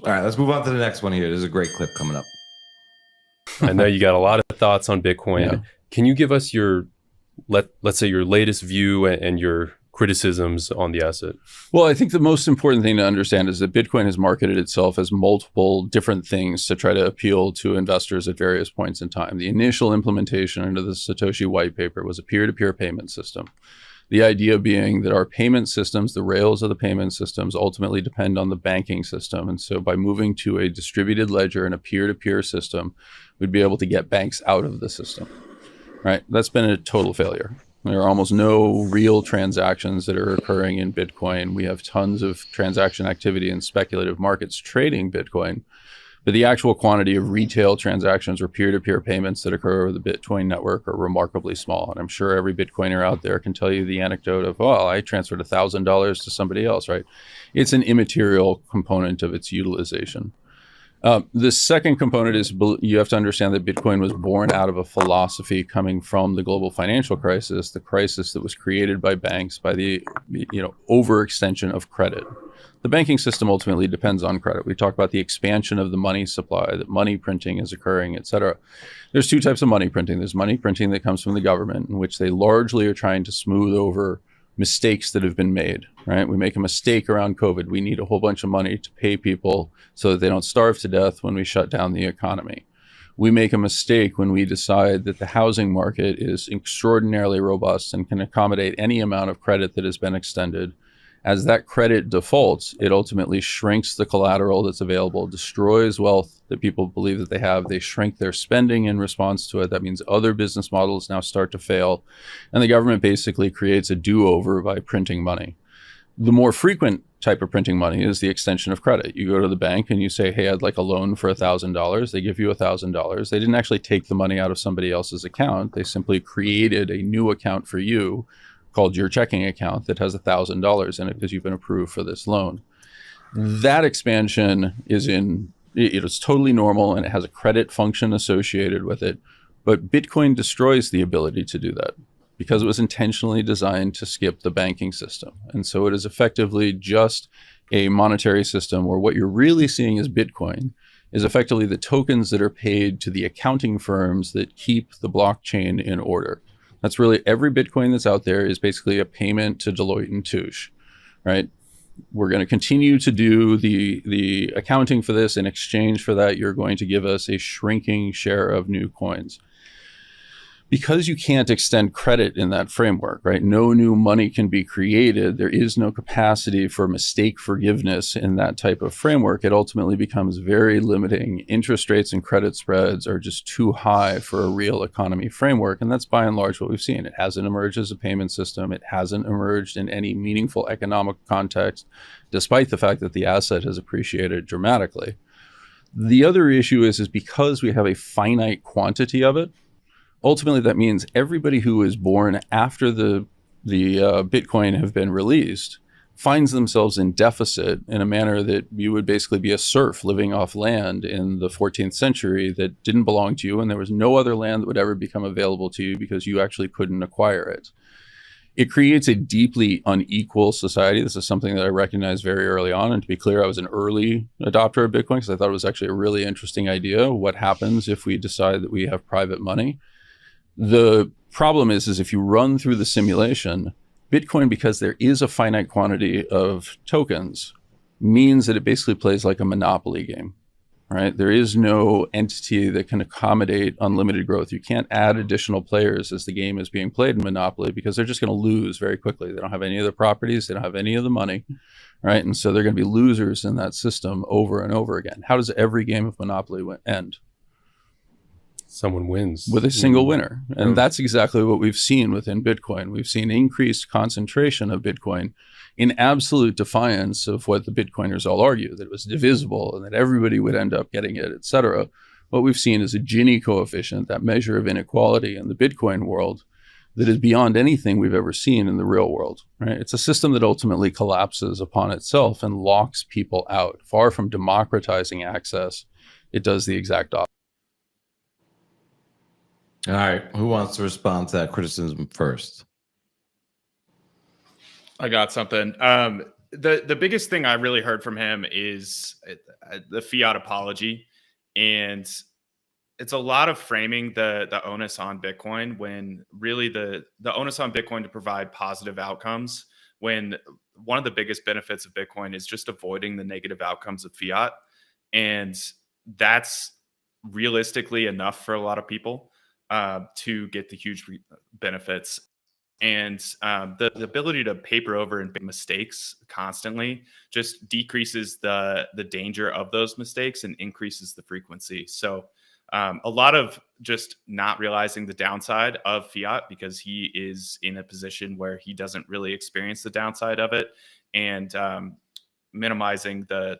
All right, let's move on to the next one here. There's a great clip coming up. I know you got a lot of thoughts on Bitcoin. Yeah. Can you give us your, let's say your latest view and your criticisms on the asset? Well, I think the most important thing to understand is that Bitcoin has marketed itself as multiple different things to try to appeal to investors at various points in time. The initial implementation under the Satoshi white paper was a peer-to-peer payment system. The idea being that our payment systems, the rails of the payment systems, ultimately depend on the banking system. And so by moving to a distributed ledger and a peer-to-peer system, we'd be able to get banks out of the system, right? That's been a total failure. There are almost no real transactions that are occurring in Bitcoin. We have tons of transaction activity in speculative markets trading Bitcoin, but the actual quantity of retail transactions or peer-to-peer payments that occur over the Bitcoin network are remarkably small. And I'm sure every Bitcoiner out there can tell you the anecdote of, oh, I transferred $1,000 to somebody else, right? It's an immaterial component of its utilization. The second component is you have to understand that Bitcoin was born out of a philosophy coming from the global financial crisis, the crisis that was created by banks, by the overextension of credit. The banking system ultimately depends on credit. We talk about the expansion of the money supply, that money printing is occurring, et cetera. There's two types of money printing. There's money printing that comes from the government, in which they largely are trying to smooth over mistakes that have been made, right? We make a mistake around COVID. We need a whole bunch of money to pay people so that they don't starve to death when we shut down the economy. We make a mistake when we decide that the housing market is extraordinarily robust and can accommodate any amount of credit that has been extended. As that credit defaults, it ultimately shrinks the collateral that's available, destroys wealth that people believe that they have. They shrink their spending in response to it. That means other business models now start to fail. And the government basically creates a do-over by printing money. The more frequent type of printing money is the extension of credit. You go to the bank and you say, hey, I'd like a loan for $1,000. They give you $1,000. They didn't actually take the money out of somebody else's account. They simply created a new account for you called your checking account that has $1,000 in it because you've been approved for this loan. That expansion is it's totally normal and it has a credit function associated with it. But Bitcoin destroys the ability to do that because it was intentionally designed to skip the banking system. And so it is effectively just a monetary system where what you're really seeing as Bitcoin is effectively the tokens that are paid to the accounting firms that keep the blockchain in order. That's really every Bitcoin that's out there is basically a payment to Deloitte and Touche, right? We're going to continue to do the accounting for this. In exchange for that, you're going to give us a shrinking share of new coins. Because you can't extend credit in that framework, right? No new money can be created. There is no capacity for mistake forgiveness in that type of framework. It ultimately becomes very limiting. Interest rates and credit spreads are just too high for a real economy framework. And that's by and large what we've seen. It hasn't emerged as a payment system. It hasn't emerged in any meaningful economic context, despite the fact that the asset has appreciated dramatically. The other issue is because we have a finite quantity of it, ultimately, that means everybody who is born after the Bitcoin have been released finds themselves in deficit in a manner that you would basically be a serf living off land in the 14th century that didn't belong to you, and there was no other land that would ever become available to you because you actually couldn't acquire it. It creates a deeply unequal society. This is something that I recognized very early on. And to be clear, I was an early adopter of Bitcoin because I thought it was actually a really interesting idea. What happens if we decide that we have private money? The problem is if you run through the simulation, Bitcoin, because there is a finite quantity of tokens, means that it basically plays like a monopoly game, right? There is no entity that can accommodate unlimited growth. You can't add additional players as the game is being played in Monopoly because they're just going to lose very quickly. They don't have any of the properties. They don't have any of the money, right? And so they're going to be losers in that system over and over again. How does every game of Monopoly end? Someone wins. With a single winner. And that's exactly what we've seen within Bitcoin. We've seen increased concentration of Bitcoin in absolute defiance of what the Bitcoiners all argue, that it was divisible and that everybody would end up getting it, et cetera. What we've seen is a Gini coefficient, that measure of inequality in the Bitcoin world, that is beyond anything we've ever seen in the real world, right? It's a system that ultimately collapses upon itself and locks people out. Far from democratizing access, it does the exact opposite. All right, who wants to respond to that criticism first? I got something. The biggest thing I really heard from him is the fiat apology, and it's a lot of framing the onus on Bitcoin, when really the onus on Bitcoin to provide positive outcomes, when one of the biggest benefits of Bitcoin is just avoiding the negative outcomes of fiat. And that's realistically enough for a lot of people to get the huge benefits. And the ability to paper over and make mistakes constantly just decreases the danger of those mistakes and increases the frequency. So a lot of just not realizing the downside of fiat, because he is in a position where he doesn't really experience the downside of it, and minimizing the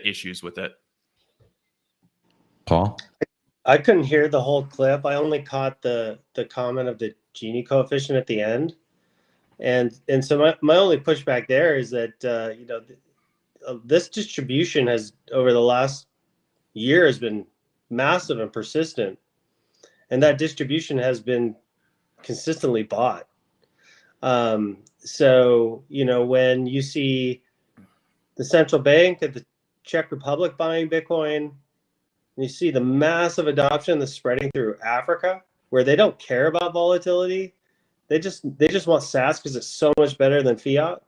issues with it. Paul? I couldn't hear the whole clip. I only caught the comment of the Gini coefficient at the end, and so my only pushback there is that this distribution has, over the last year, has been massive and persistent, and that distribution has been consistently bought. So when you see the central bank at the Czech Republic buying Bitcoin, you see the massive adoption that's spreading through Africa, where they don't care about volatility. They just want SaaS because it's so much better than fiat.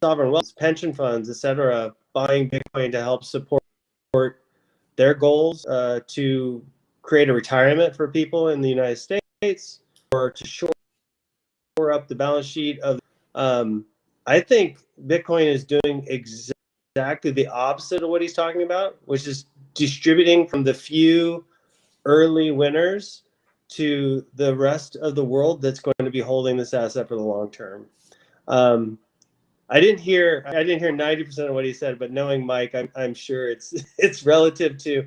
Sovereign wealth, pension funds, etc., buying Bitcoin to help support their goals, to create a retirement for people in the United States, or to shore up the balance sheet of. I think Bitcoin is doing exactly the opposite of what he's talking about, which is distributing from the few early winners to the rest of the world that's going to be holding this asset for the long term. I didn't hear 90% of what he said, but knowing Mike, I'm sure it's relative to,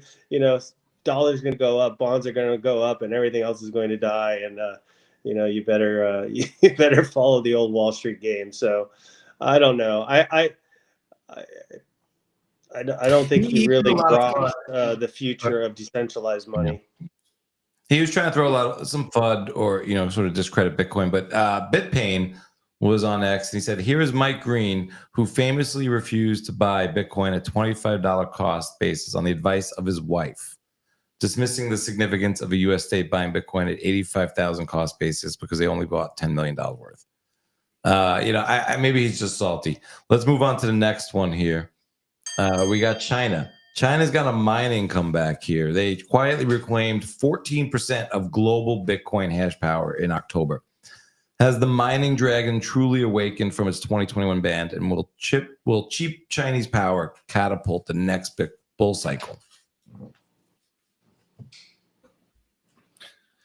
dollars going to go up, bonds are going to go up, and everything else is going to die, and you better follow the old Wall Street game. So I don't know. I don't think he really brought the future of decentralized money. He was trying to throw some FUD or sort of discredit Bitcoin, but BitPain was on X, and he said, "Here is Mike Green, who famously refused to buy Bitcoin at $25 cost basis on the advice of his wife, dismissing the significance of a U.S. state buying Bitcoin at 85,000 cost basis because they only bought $10 million worth." Maybe he's just salty. Let's move on to the next one here. We got China. China's got a mining comeback here. They quietly reclaimed 14% of global Bitcoin hash power in October. Has the mining dragon truly awakened from its 2021 ban, and will cheap Chinese power catapult the next big bull cycle?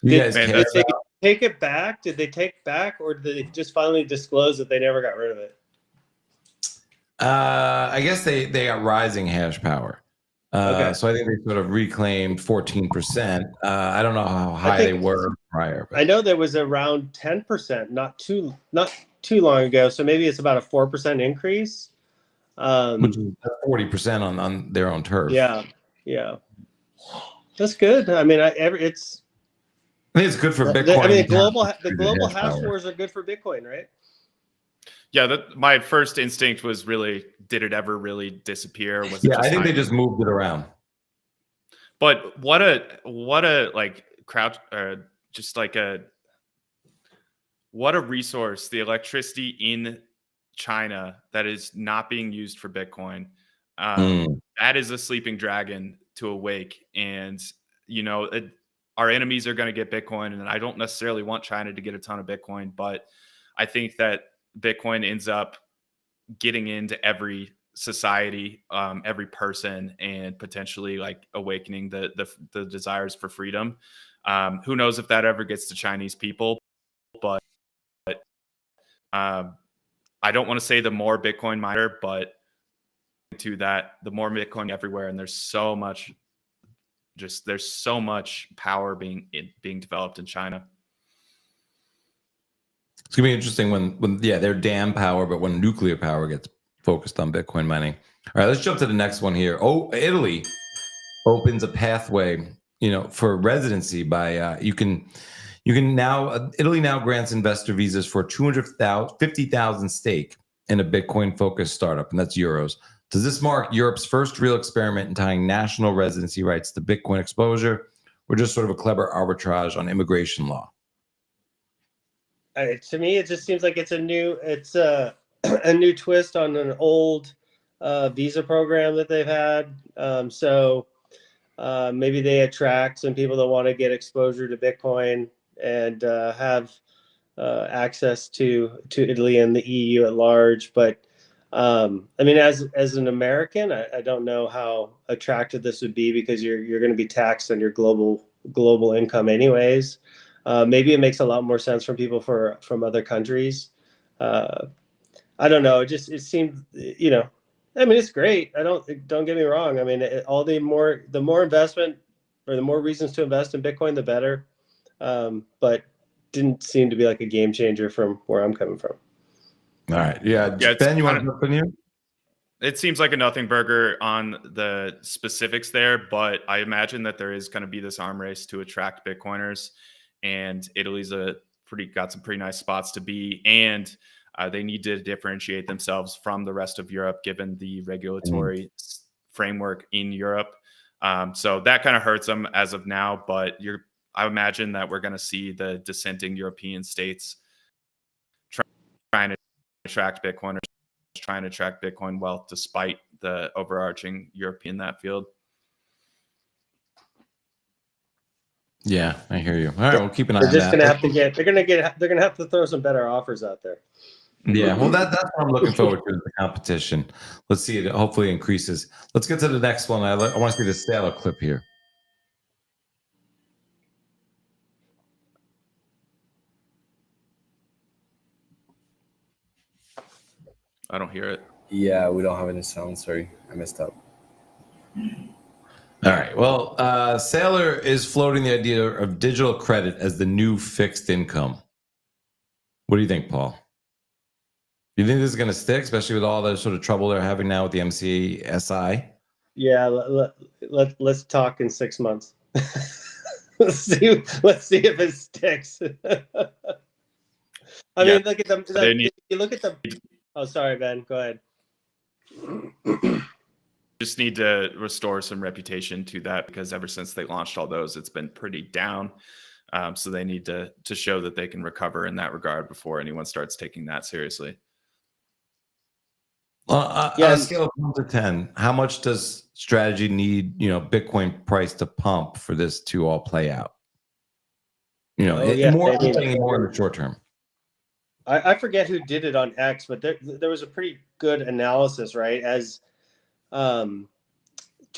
Did they take it back? Did they take it back, or did they just finally disclose that they never got rid of it? I guess they got rising hash power. Okay. So I think they sort of reclaimed 14%. I don't know how high they were prior. But. I know there was around 10% not too long ago. So maybe it's about a 4% increase. Which is 40% on their own turf. Yeah. That's good. I mean, I think it's good for Bitcoin. I mean, the global hash wars are good for Bitcoin, right? Yeah, my first instinct was really, did it ever really disappear? I think they just moved it around. But what a what a resource, the electricity in China that is not being used for Bitcoin. That is a sleeping dragon to awake, and our enemies are going to get Bitcoin, and I don't necessarily want China to get a ton of Bitcoin, but I think that Bitcoin ends up getting into every society, every person, and potentially awakening the desires for freedom. Who knows if that ever gets to Chinese people, but I don't want to say the more Bitcoin miner, but to that, the more Bitcoin everywhere, and there's so much power being developed in China. It's gonna be interesting when they're dam power, but when nuclear power gets focused on Bitcoin mining. All right, let's jump to the next one here. Italy opens a pathway, for residency by you can You can now, Italy now grants investor visas for 250,000 stake in a Bitcoin-focused startup, and that's euros. Does this mark Europe's first real experiment in tying national residency rights to Bitcoin exposure, or just sort of a clever arbitrage on immigration law? To me, it just seems like it's a new twist on an old visa program that they've had. Maybe they attract some people that want to get exposure to Bitcoin and have access to Italy and the EU at large. But I mean, as an American, I don't know how attractive this would be, because you're going to be taxed on your global income anyways. Maybe it makes a lot more sense from people from other countries. I don't know. It seemed, I mean, it's great. Don't get me wrong. I mean, the more investment, or the more reasons to invest in Bitcoin, the better. But didn't seem to be like a game changer from where I'm coming from. All right. Yeah. Ben, you want to jump in here? It seems like a nothing burger on the specifics there, but I imagine that there is going to be this arm race to attract Bitcoiners, and Italy's got some pretty nice spots to be, and they need to differentiate themselves from the rest of Europe, given the regulatory framework in Europe. So that kind of hurts them as of now, but I imagine that we're going to see the dissenting European states trying to attract Bitcoiners, trying to attract Bitcoin wealth, despite the overarching Europe in that field. Yeah, I hear you. All right, we'll keep an eye They're on just that. they're gonna have to throw some better offers out there. Yeah, well, that's what I'm looking forward to, the competition. Let's see it hopefully increases. Let's get to the next one. I want to see the Sailor clip here. I don't hear it. Yeah, we don't have any sound. Sorry, I messed up. All right. Well, Sailor is floating the idea of digital credit as the new fixed income. What do you think, Paul? Do you think this is going to stick, especially with all the sort of trouble they're having now with the MCSI? Yeah, let's talk in 6 months. Let's see if it sticks. I mean, look at them. You look at them. Oh, sorry, Ben. Go ahead. Just need to restore some reputation to that, because ever since they launched all those, it's been pretty down. So they need to show that they can recover in that regard before anyone starts taking that seriously. On a scale of 1 to 10, how much does strategy need, Bitcoin price to pump for this to all play out? More in the short term. I forget who did it on X, but there was a pretty good analysis, right? As to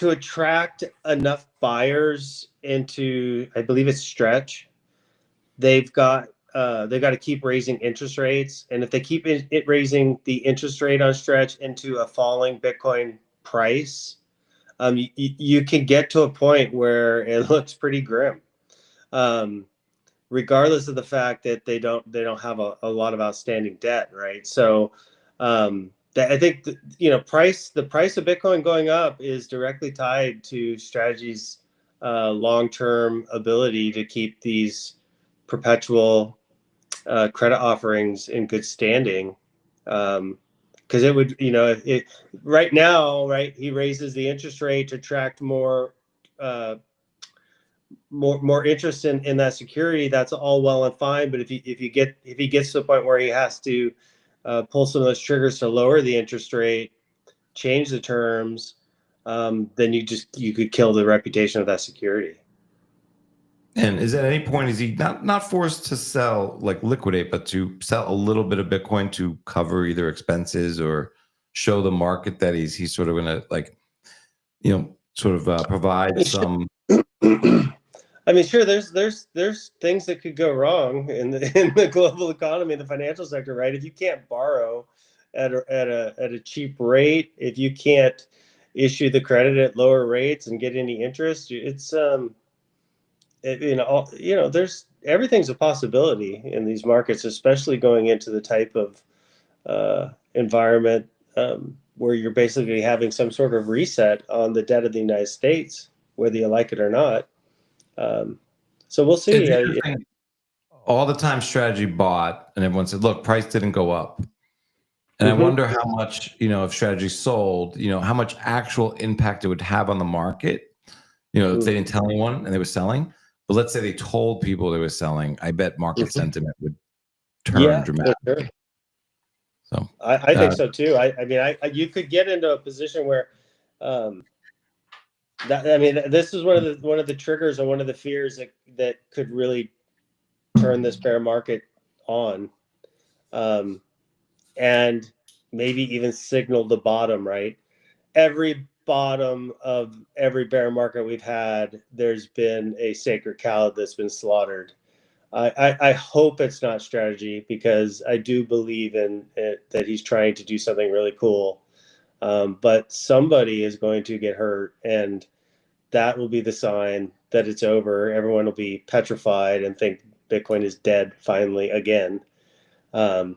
attract enough buyers into, I believe it's Stretch, they've got to keep raising interest rates, and if they keep raising the interest rate on Stretch into a falling Bitcoin price, you can get to a point where it looks pretty grim. Regardless of the fact that they don't have a lot of outstanding debt, right? So I think the price of Bitcoin going up is directly tied to Strategy's long-term ability to keep these perpetual credit offerings in good standing. Because it would, right now, right, he raises the interest rate to attract more interest in that security. That's all well and fine, but if he gets to the point where he has to pull some of those triggers to lower the interest rate, change the terms, then you could kill the reputation of that security. And is at any point is he not forced to sell, like liquidate, but to sell a little bit of Bitcoin to cover either expenses or show the market that he's sort of going to provide some. I mean, sure. There's things that could go wrong in the global economy, the financial sector, right? If you can't borrow at a cheap rate, if you can't issue the credit at lower rates and get any interest, it's there's everything's a possibility in these markets, especially going into the type of environment where you're basically having some sort of reset on the debt of the United States, whether you like it or not. So we'll see. all the time strategy bought, and everyone said, "Look, price didn't go up." And I Mhm. wonder how much, if strategy sold, how much actual impact it would have on the market. If they didn't tell anyone and they were selling. But let's say they told people they were selling, I bet market sentiment would turn Yeah, for dramatically. sure. So I think so too. I mean, you could get into a position where, this is one of the triggers and one of the fears that could really turn this bear market on, and maybe even signal the bottom. Right, every bottom of every bear market we've had, there's been a sacred cow that's been slaughtered. I hope it's not strategy, because I do believe in it, that he's trying to do something really cool. But somebody is going to get hurt, and that will be the sign that it's over. Everyone will be petrified and think Bitcoin is dead finally again. Yeah,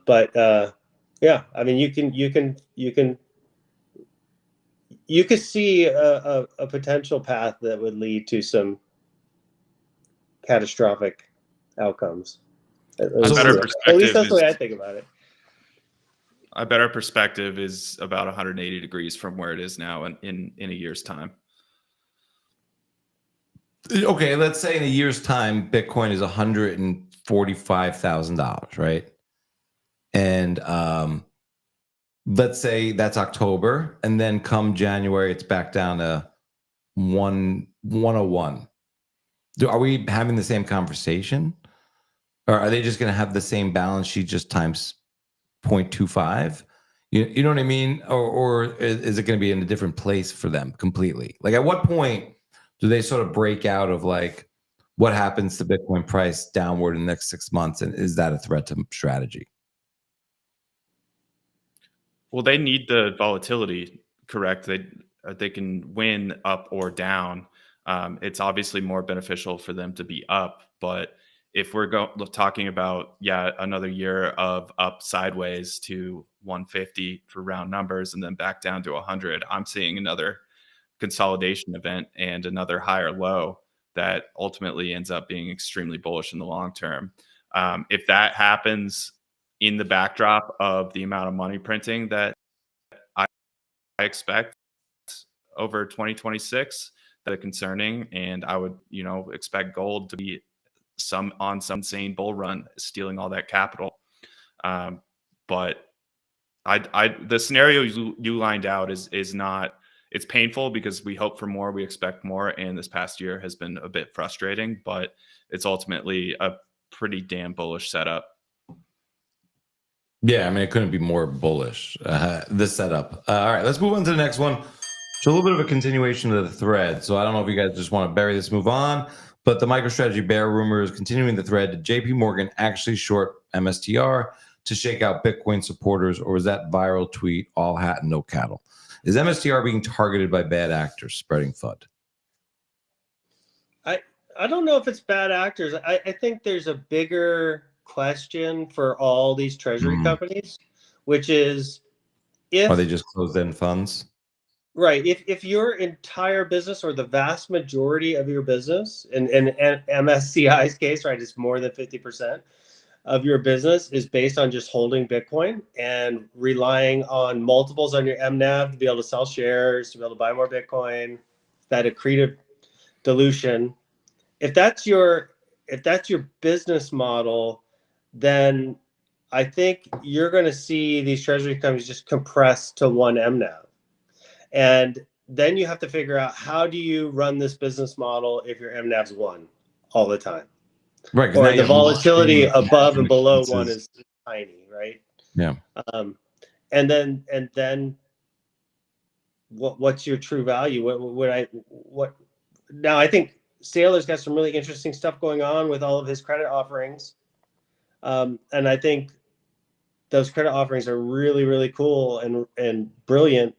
I mean, you could see a potential path that would lead to some catastrophic outcomes. At A better least perspective that's the way I is think about it. a better perspective is about 180 degrees from where it is now in a year's time. okay, let's say in a year's time, Bitcoin is $145,000, right? And let's say that's October, and then come January, it's back down to 101. Are we having the same conversation, or are they just going to have the same balance sheet just times 0.25? You know what I mean? Or is it going to be in a different place for them completely? Like, at what point do they sort of break out of, like, what happens to Bitcoin price downward in the next 6 months, and is that a threat to strategy? Well, they need the volatility, correct? They can win up or down. It's obviously more beneficial for them to be up, but if we're talking about another year of up sideways to 150 for round numbers and then back down to 100, I'm seeing another consolidation event and another higher low that ultimately ends up being extremely bullish in the long term. If that happens in the backdrop of the amount of money printing that I expect over 2026, that concerning, and I would, expect gold to be some insane bull run, stealing all that capital. But the scenario you lined out is not. It's painful because we hope for more, we expect more, and this past year has been a bit frustrating. But it's ultimately a pretty damn bullish setup. Yeah, I mean, it couldn't be more bullish, this setup. All right, let's move on to the next one. So a little bit of a continuation of the thread. So I don't know if you guys just want to bury this, move on, but the MicroStrategy bear rumor is continuing the thread. Did JP Morgan actually short MSTR to shake out Bitcoin supporters, or was that viral tweet all hat and no cattle? Is MSTR being targeted by bad actors spreading FUD? I don't know if it's bad actors. I think there's a bigger question for all these treasury companies, which is, are they just closed-end funds? Right. If your entire business, or the vast majority of your business, in MSCI's case, right, it's more than 50% of your business is based on just holding Bitcoin and relying on multiples on your MNAV to be able to sell shares, to be able to buy more Bitcoin, that accretive dilution. If that's your business model, then I think you're going to see these treasury companies just compress to one MNAV. And then you have to figure out, how do you run this business model if your MNAV's one all the time? Right. Or the volatility above and below one is tiny, right? Yeah. And then what's your true value? Now, I think Saylor's got some really interesting stuff going on with all of his credit offerings. And I think those credit offerings are really, really cool and brilliant.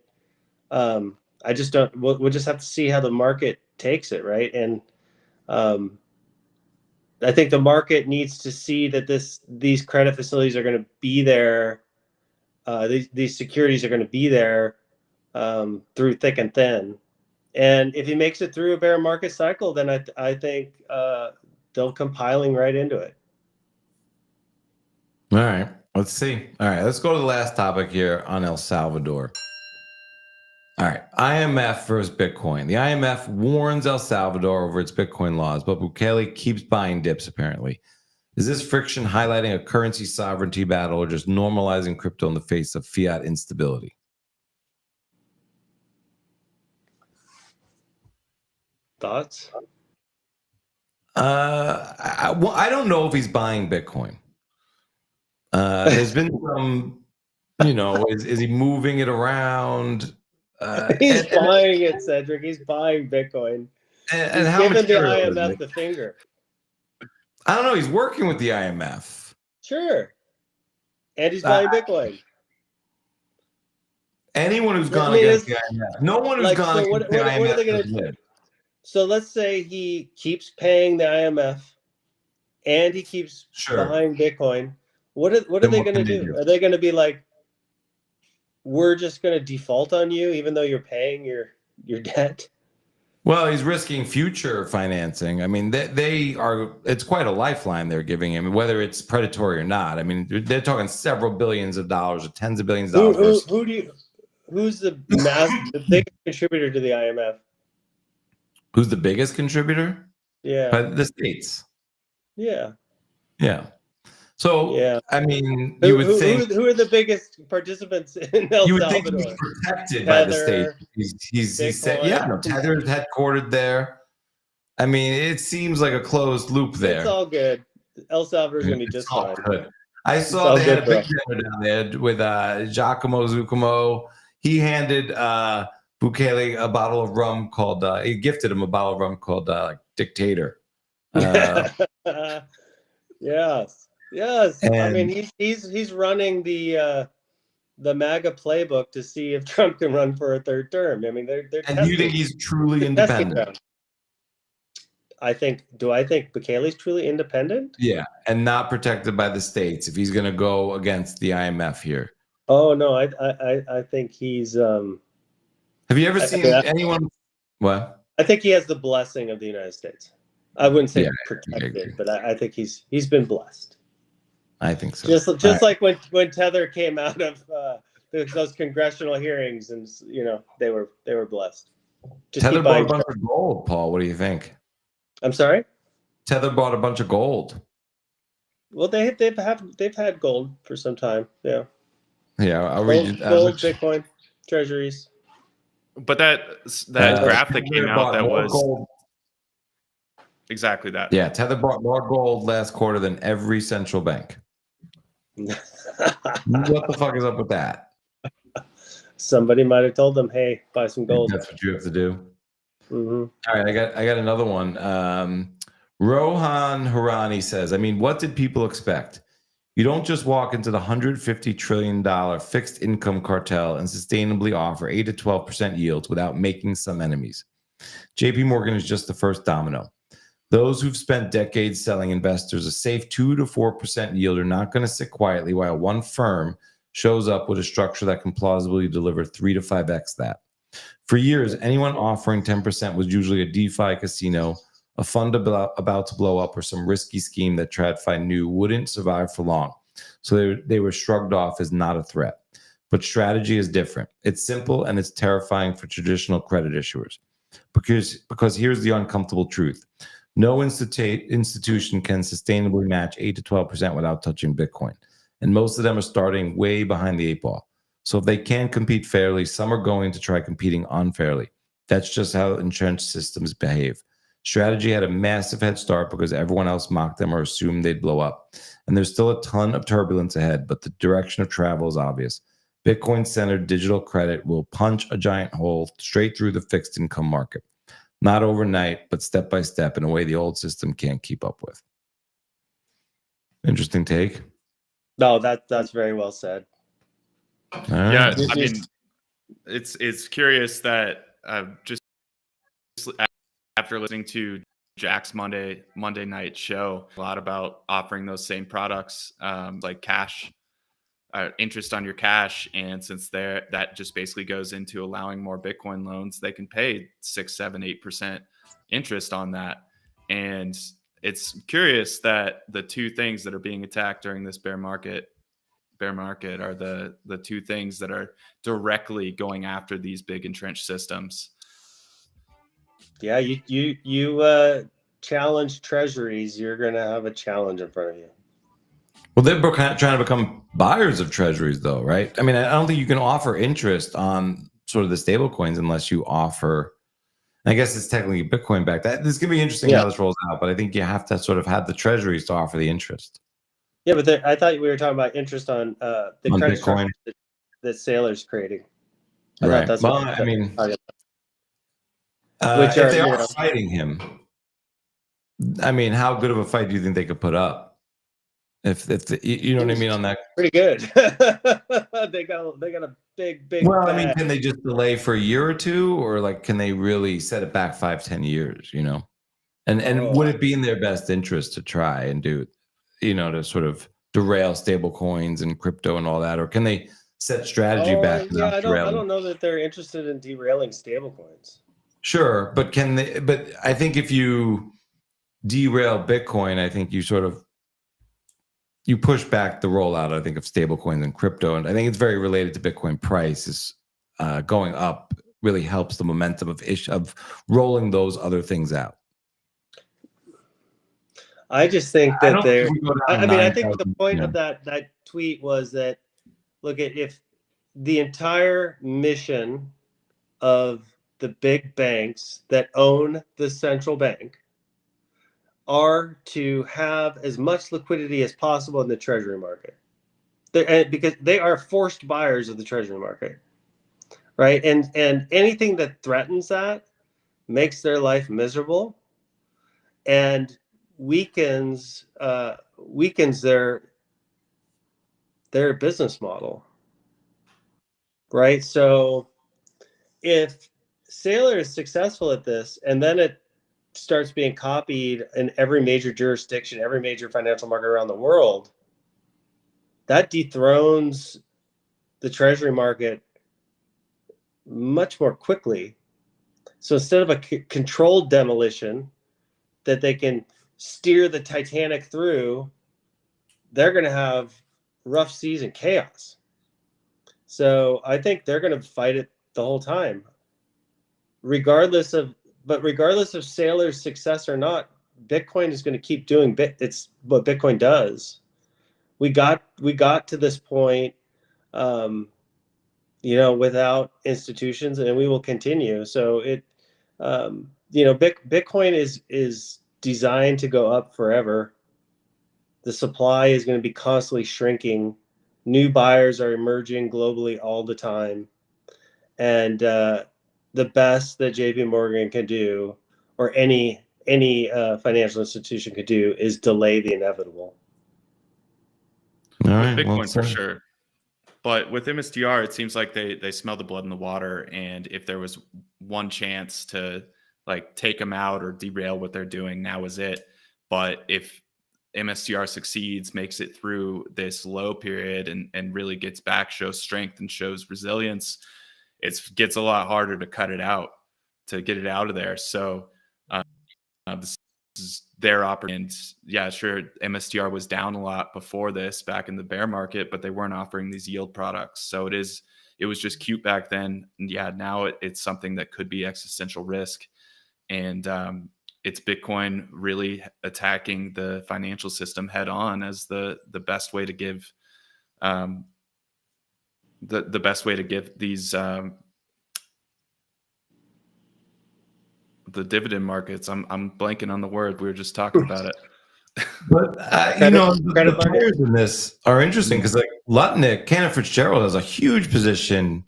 I just don't. We'll just have to see how the market takes it, right? And I think the market needs to see that these credit facilities are going to be there. These securities are going to be there through thick and thin. And if he makes it through a bear market cycle, then I think they'll come piling right into it. All right, let's see. All right, let's go to the last topic here on El Salvador. All right, IMF versus Bitcoin. The IMF warns El Salvador over its Bitcoin laws, but Bukele keeps buying dips, apparently. Is this friction highlighting a currency sovereignty battle or just normalizing crypto in the face of fiat instability? Thoughts? I don't know if he's buying Bitcoin. There's been some, is he moving it around? He's buying it, Cedric. He's buying Bitcoin. And He's how giving the material is IMF it? the finger. I don't know. He's working with the IMF. Sure. And he's buying Bitcoin. Anyone who's gone I mean, against the IMF. No one who's like, gone so against what the are IMF. they going to do? So let's say he keeps paying the IMF and he keeps buying Bitcoin. What are they going to do? Are they going to be like, we're just going to default on you even though you're paying your debt? Well, he's risking future financing. I mean, they are. It's quite a lifeline they're giving him, whether it's predatory or not. I mean, they're talking several billions of dollars or tens of billions of dollars. Who's the biggest contributor to the IMF? Who's the biggest contributor? Yeah, the states. Yeah. So yeah. I mean, you would think who are the biggest participants in El you would Salvador? think he's protected by the state. He's said, Tether's headquartered there. I mean, it seems like a closed loop there. It's all good. El Salvador's gonna be just fine. Good. I saw they had a big dinner down there with Giacomo Zuccomo. He handed Bukele a bottle of rum called. He gifted him a bottle of rum called Dictator. Yes. I mean, he's running the MAGA playbook to see if Trump can run for a third term. I mean, they're and you think he's truly independent? I think Bukele's truly independent? Yeah, and not protected by the states if he's going to go against the IMF here. Oh no, I think he's. Have you ever seen anyone? What? I think he has the blessing of the United States. I wouldn't say protected, but I think he's been blessed. I think so. Just like when Tether came out of those congressional hearings, and they were blessed. Tether bought a bunch of gold, Paul. What do you think? I'm sorry? Tether bought a bunch of gold. Well, they've had gold for some time. Yeah. Yeah, I'll read you gold, Bitcoin, treasuries. But that graph that came out that was gold. Exactly that. Yeah, Tether bought more gold last quarter than every central bank. What the fuck is up with that? Somebody might have told them, "Hey, buy some gold." That's what you have to do. Mm-hmm. All right, I got another one. Rohan Harani says, I mean, what did people expect? You don't just walk into the $150 trillion fixed income cartel and sustainably offer 8 to 12% yields without making some enemies. JP Morgan is just the first domino. Those who've spent decades selling investors a safe 2 to 4% yield are not going to sit quietly while one firm shows up with a structure that can plausibly deliver 3 to 5x that. For years, anyone offering 10% was usually a DeFi casino, a fund about to blow up, or some risky scheme that TradFi knew wouldn't survive for long. So they were shrugged off as not a threat. But strategy is different. It's simple and it's terrifying for traditional credit issuers. Because here's the uncomfortable truth. No institution can sustainably match 8 to 12% without touching Bitcoin. And most of them are starting way behind the 8 ball. So if they can't compete fairly, some are going to try competing unfairly. That's just how insurance systems behave. Strategy had a massive head start because everyone else mocked them or assumed they'd blow up. And there's still a ton of turbulence ahead, but the direction of travel is obvious. Bitcoin-centered digital credit will punch a giant hole straight through the fixed income market. Not overnight, but step by step in a way the old system can't keep up with. Interesting take. No, that's very well said. Yeah, I mean, it's curious that just after listening to Jack's Monday night show, a lot about offering those same products, like cash, interest on your cash, and since that just basically goes into allowing more Bitcoin loans, they can pay 6, 7, 8% interest on that, and it's curious that the two things that are being attacked during this bear market are the two things that are directly going after these big entrenched systems. Yeah, you challenge treasuries, you're going to have a challenge in front of you. Well, they're trying to become buyers of treasuries, though, right? I mean, I don't think you can offer interest on sort of the stable coins unless you offer. I guess it's technically Bitcoin backed. This is going to be interesting how this rolls out, but I think you have to sort of have the treasuries to offer the interest. Yeah, but I thought we were talking about interest on the credit Bitcoin that Sailor's creating. Right. That's well, what I mean, which if they are fighting him, I mean, how good of a fight do you think they could put up? If you know what I mean on that? Pretty good. they got a big. Well, I mean, can they just delay for a year or two, or like, can they really set it back 5-10 years? You know, and would it be in their best interest to try and do, you know, to sort of derail stable coins and crypto and all that, or can they set strategy back? Yeah, I don't know that they're interested in derailing stable coins. Sure, but can they? But I think if you derail Bitcoin, I think you sort of push back the rollout, I think, of stablecoins and crypto. And I think it's very related to Bitcoin prices going up really helps the momentum of rolling those other things out. I just think that I think the point of that tweet was that, look, if the entire mission of the big banks that own the central bank are to have as much liquidity as possible in the treasury market, because they are forced buyers of the treasury market, right? And anything that threatens that makes their life miserable and weakens their business model, right? So if Sailor is successful at this, and then it starts being copied in every major jurisdiction, every major financial market around the world, that dethrones the treasury market much more quickly. So instead of a controlled demolition that they can steer the Titanic through, they're going to have rough seas and chaos. So I think they're going to fight it the whole time, regardless of Sailor's success or not. Bitcoin is going to keep doing it's what Bitcoin does. We got to this point, without institutions, and we will continue. So Bitcoin is designed to go up forever. The supply is going to be constantly shrinking. New buyers are emerging globally all the time, and the best that JP Morgan can do, or any financial institution could do, is delay the inevitable. All right, Bitcoin for sure. But with MSTR, it seems like they smell the blood in the water. And if there was one chance to like take them out or derail what they're doing, now is it. But if MSTR succeeds, makes it through this low period and really gets back, shows strength and shows resilience, it gets a lot harder to cut it out, to get it out of there. So this is their opportunity. And yeah, sure, MSTR was down a lot before this, back in the bear market, but they weren't offering these yield products. So it was just cute back then. And yeah, now it's something that could be existential risk. And it's Bitcoin really attacking the financial system head on as the best way to give the best way to give these the dividend markets. I'm blanking on the word. We were just talking about it. But the players in this are interesting because like Lutnick, Cantor Fitzgerald has a huge position,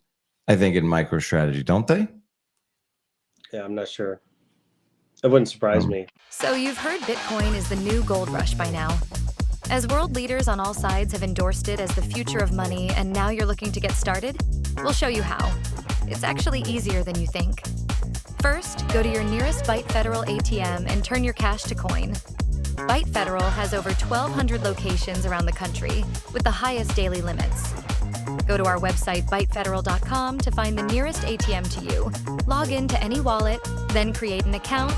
I think, in MicroStrategy, don't they? Yeah, I'm not sure. It wouldn't surprise me. So you've heard Bitcoin is the new gold rush by now. As world leaders on all sides have endorsed it as the future of money, and now you're looking to get started, we'll show you how. It's actually easier than you think. First, go to your nearest Byte Federal ATM and turn your cash to coin. Byte Federal has over 1,200 locations around the country with the highest daily limits. Go to our website, bytefederal.com, to find the nearest ATM to you. Log in to any wallet, then create an account,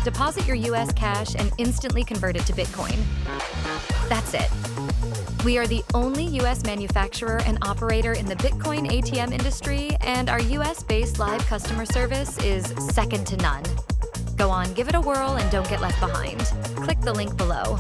deposit your US cash, and instantly convert it to Bitcoin. That's it. We are the only US manufacturer and operator in the Bitcoin ATM industry, and our US-based live customer service is second to none. Go on, give it a whirl, and don't get left behind. Click the link below.